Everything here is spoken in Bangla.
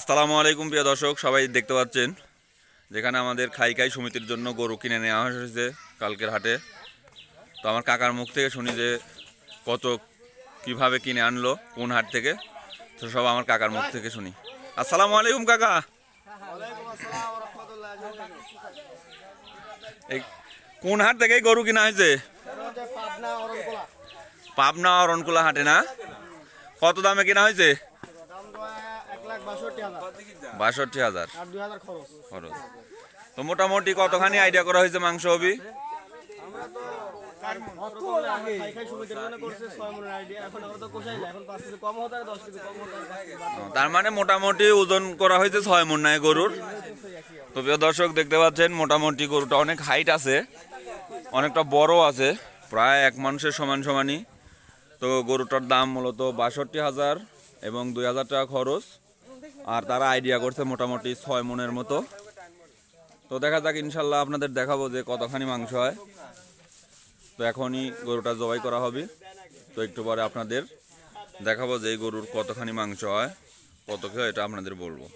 আসসালামু আলাইকুম প্রিয় দর্শক, সবাই দেখতে পাচ্ছেন যেখানে আমাদের খাই সমিতির জন্য গরু কিনে নেওয়া হয়েছে কালকের হাটে। তো আমার কাকার মুখ থেকে শুনি যে কত কিভাবে কিনে আনলো, কোন হাট থেকে। তো সব আমার কাকার মুখ থেকে শুনি। আসসালামু আলাইকুম কাকা। এই কোন হাট থেকে গরু কিনা হয়েছে? পাবনা অরণকুলা হাটে না? কত দামে কিনা হয়েছে? 62,000 খরচ। তো মোটামুটি কতখানি আইডিয়া করা হয়েছে মাংস হবি? তার মানে মোটামুটি ওজন করা হয়েছে 6 মণ নাই গরুর। তো প্রিয় দর্শক দেখতে পাচ্ছেন মোটামুটি গরুটা অনেক হাইট আছে, অনেকটা বড় আছে, প্রায় এক মানুষের সমান সমানই। তো গরুটার দাম মূলত 62,000 এবং 2,000 টাকা খরচ। আর তারা আইডিয়া করছে মোটামুটি 6 মণের মতো। তো দেখা যাক, ইনশাল্লাহ আপনাদের দেখাবো যে কতখানি মাংস হয়। তো এখনই গরুটা জবাই করা হবে। তো একটু পরে আপনাদের দেখাবো যে এই গরুর কতখানি মাংস হয়, কত খেয়ে এটা আপনাদের বলবো।